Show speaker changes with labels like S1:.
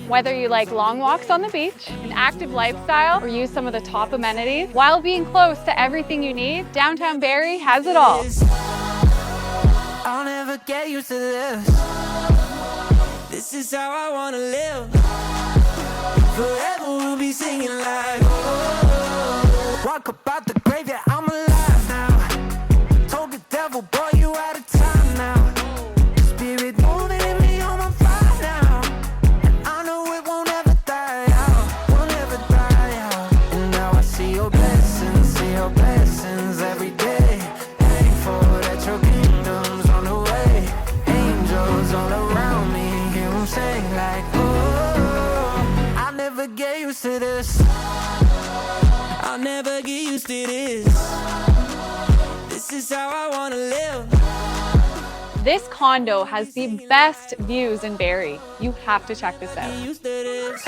S1: Whether you like long walks on the beach, an active lifestyle, or use some of the top amenities, while being close to everything you need, downtown Barrie has it all.
S2: I'll never get used to this. This is how I wanna live. Forever we'll be singing like, oh, walk up out the grave, yeah, I'm alive now. Told the devil, boy, you out of time now. Spirit moving in me on my fire now. And I know it won't ever die out, won't ever die out. And now I see your blessings every day. Thankful that your kingdom's on the way. Angels all around me, hear them sing like, oh, I'll never get used to this. I'll never get used to this. This is how I wanna live.
S1: This condo has the best views in Barrie. You have to check this out.
S2: Get used to this.